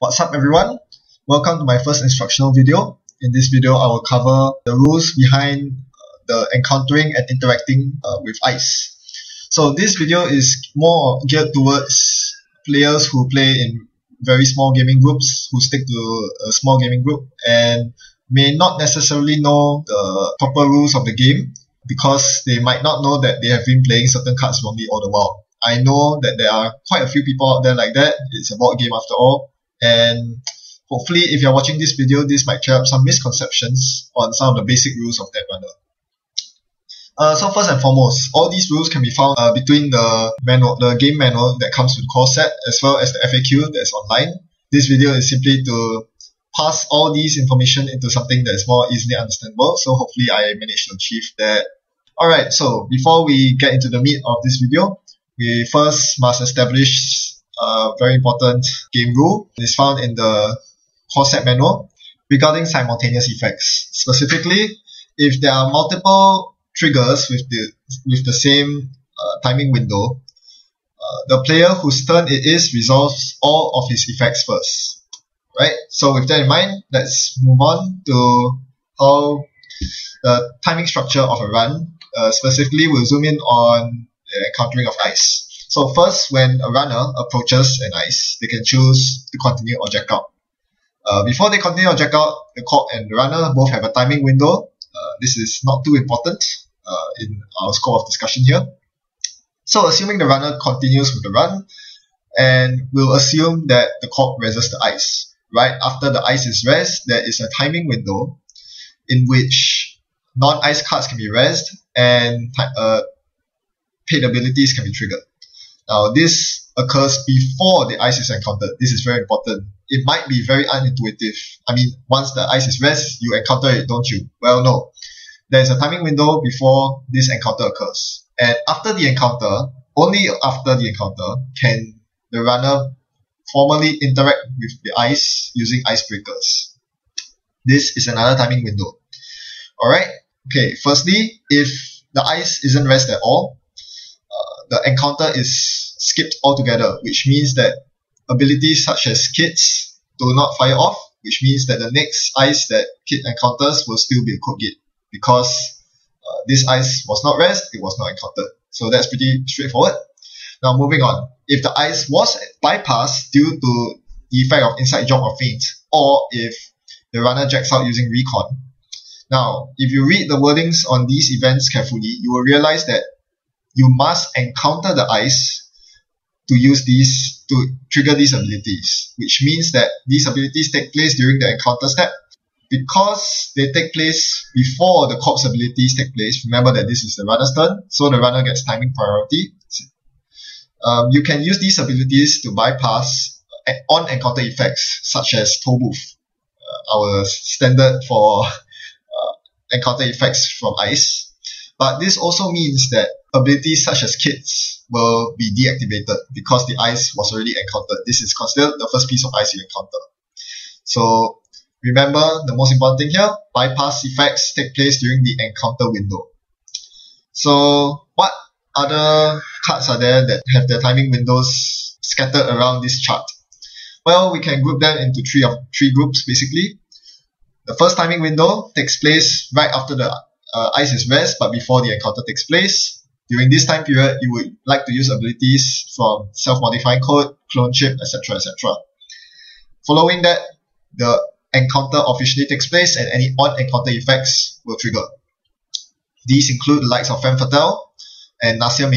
What's up everyone? Welcome to my first instructional video. In this video, I will cover the rules behind the encountering and interacting with ice. So this video is more geared towards players who play in very small gaming groups, who stick to a small gaming group and may not necessarily know the proper rules of the game because they might not know that they have been playing certain cards wrongly all the while. I know that there are quite a few people out there like that. It's a board game after all, and hopefully if you're watching this video, this might clear up some misconceptions on some of the basic rules of Netrunner. So first and foremost, all these rules can be found between the game manual that comes with the core set as well as the FAQ that's online. This video is simply to pass all these information into something that is more easily understandable, so hopefully I managed to achieve that. Alright, so before we get into the meat of this video, we first must establish a very important game rule. It is found in the core set manual regarding simultaneous effects. Specifically, if there are multiple triggers with the same timing window, the player whose turn it is resolves all of his effects first. Right? So with that in mind, let's move on to how the timing structure of a run. Specifically, we'll zoom in on the encountering of ice. So first, when a runner approaches an ice, they can choose to continue or jack out. Before they continue or jack out, the corp and the runner both have a timing window. This is not too important in our scope of discussion here. So assuming the runner continues with the run, and we'll assume that the corp reses the ice. Right after the ice is resed, there is a timing window in which non-ice cards can be resed and paid abilities can be triggered. Now this occurs before the ice is encountered. This is very important. It might be very unintuitive. I mean, once the ice is resed, you encounter it, don't you? Well, no. There is a timing window before this encounter occurs. And after the encounter, only after the encounter, can the runner formally interact with the ice using icebreakers. This is another timing window. Alright, okay, firstly, if the ice isn't resed at all, the encounter is skipped altogether, which means that abilities such as kits do not fire off, which means that the next ice that kit encounters will still be a code gate, because this ice was not resed, it was not encountered. So that's pretty straightforward. Now moving on, if the ice was bypassed due to the effect of inside job or feint, or if the runner jacks out using recon. Now, if you read the wordings on these events carefully, you will realize that you must encounter the ice to use these, to trigger these abilities, which means that these abilities take place during the encounter step. Because they take place before the corp's abilities take place, remember that this is the runner's turn, so the runner gets timing priority. You can use these abilities to bypass on-encounter effects such as toe booth, our standard for encounter effects from ice. But this also means that abilities such as kits will be deactivated because the ice was already encountered. This is considered the first piece of ice you encounter. So remember the most important thing here, bypass effects take place during the encounter window. So what other cards are there that have their timing windows scattered around this chart? Well, we can group them into three groups basically. The first timing window takes place right after the ice is resed but before the encounter takes place. During this time period, you would like to use abilities from self-modifying code, clone chip, etc. etc. Following that, the encounter officially takes place and any on-encounter effects will trigger. These include the likes of Femme Fatale and Nasir.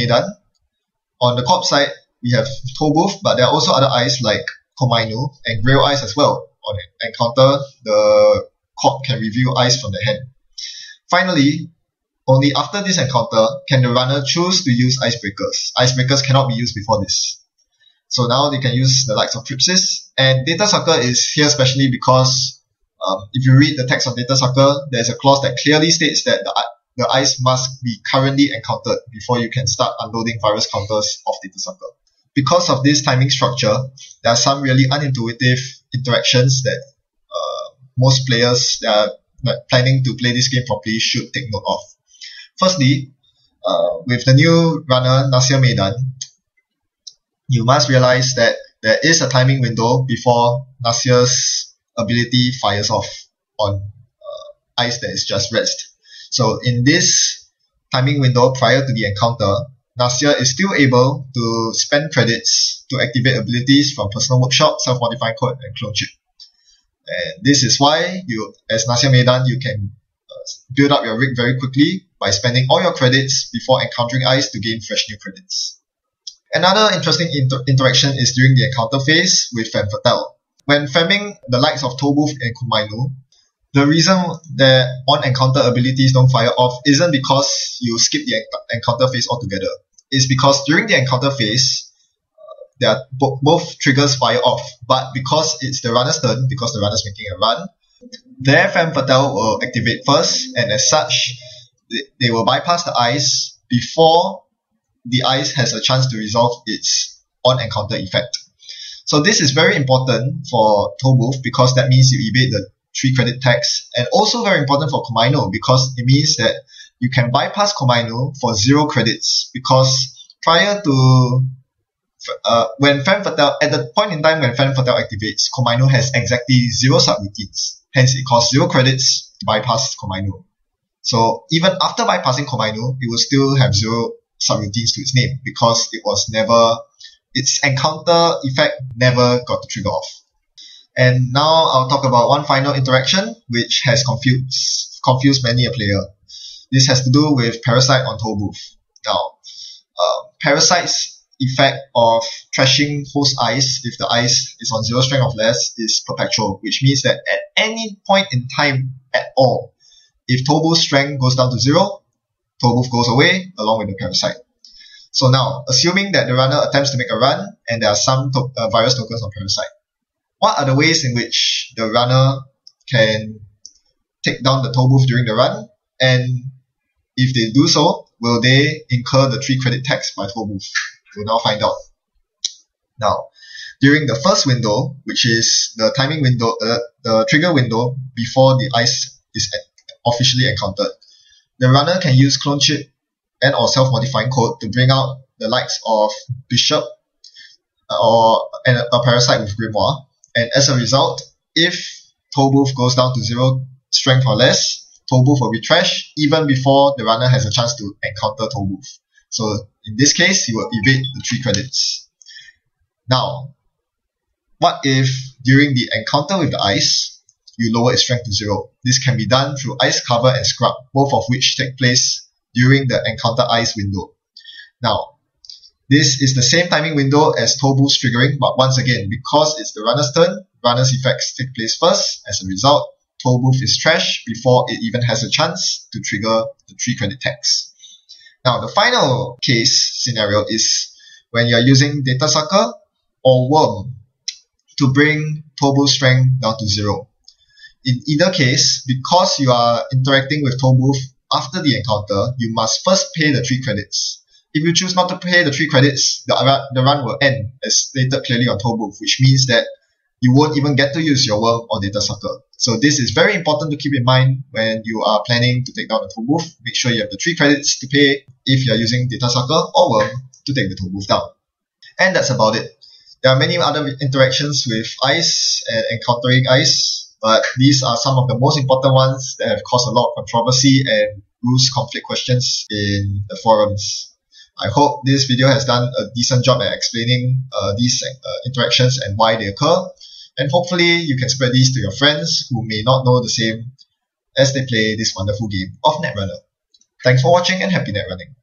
On the corp side, we have toe booth, but there are also other ice like Komainu and Grail ice as well. On encounter, the corp can review ice from the hand. Finally, only after this encounter can the runner choose to use icebreakers. Icebreakers cannot be used before this. So now they can use the likes of Crypsis. And Data Sucker is here especially because if you read the text of Data Sucker, there's a clause that clearly states that the ice must be currently encountered before you can start unloading virus counters of Data Sucker. Because of this timing structure, there are some really unintuitive interactions that most players that are planning to play this game properly should take note of. Firstly, with the new runner Nasir, you must realize that there is a timing window before Nasir's ability fires off on ice that is just rezzed. So in this timing window prior to the encounter, Nasir is still able to spend credits to activate abilities from Personal Workshop, Self-Modifying Code, and Clone Chip. And this is why you, as Nasir Maidan, you can build up your rig very quickly by spending all your credits before encountering ice to gain fresh new credits. Another interesting interaction is during the encounter phase with Femme Fatale. When femming the likes of Tobooth and Kumainu, the reason that on-encounter abilities don't fire off isn't because you skip the encounter phase altogether. It's because during the encounter phase, both triggers fire off, but because it's the runner's turn, because the runner's making a run, their Femme Fatale will activate first, and as such, they will bypass the ice before the ice has a chance to resolve its on-encounter effect. So this is very important for Tobooth because that means you evade the 3 credit tax, and also very important for Kumainu because it means that you can bypass Kumainu for 0 credits, because prior to when Femme Fatale, at the point in time when Femme Fatale activates, Kumainu has exactly 0 subroutines. Hence, it costs 0 credits to bypass Kumainu. So even after bypassing Kumainu, it will still have 0 subroutines to its name because its encounter effect never got to trigger off. And now I'll talk about one final interaction which has confused many a player. This has to do with Parasite on Tobooth. Now, Parasite's effect of trashing host ice if the ice is on 0 strength or less is perpetual, which means that at any point in time at all, if Tobooth's strength goes down to 0, Tobooth goes away along with the Parasite. So now, assuming that the runner attempts to make a run and there are some virus tokens on Parasite, what are the ways in which the runner can take down the Tobooth during the run? And if they do so, will they incur the 3 credit tax by Tobooth? We'll now find out. Now, during the first window, which is the timing window, the trigger window before the ice is officially encountered, the runner can use Clone Chip and or Self-Modifying Code to bring out the likes of Bishop or a Parasite with Grimoire. And as a result, if Tobooth goes down to 0 strength or less, Tobooth will be trashed even before the runner has a chance to encounter Tobooth. So in this case, he will evade the 3 credits. Now, what if during the encounter with the ice, you lower its strength to 0? This can be done through Ice Cover and Scrub, both of which take place during the encounter ice window. Now, this is the same timing window as Tobooth's triggering, but once again, because it's the runner's turn, runner's effects take place first. As a result, Tobooth is trashed before it even has a chance to trigger the 3 credit tax. Now, the final case scenario is when you're using Data Sucker or Worm to bring Tobooth's strength down to 0. In either case, because you are interacting with Tobooth after the encounter, you must first pay the 3 credits. If you choose not to pay the 3 credits, the run will end, as stated clearly on Tobooth, which means that you won't even get to use your Worm or Data Sucker. So this is very important to keep in mind when you are planning to take down the Tobooth. Make sure you have the 3 credits to pay if you are using Data Sucker or Worm to take the Tobooth down. And that's about it. There are many other interactions with ice and encountering ice, but these are some of the most important ones that have caused a lot of controversy and rules conflict questions in the forums. I hope this video has done a decent job at explaining these interactions and why they occur, and hopefully you can spread these to your friends who may not know the same as they play this wonderful game of Netrunner. Thanks for watching and happy net running.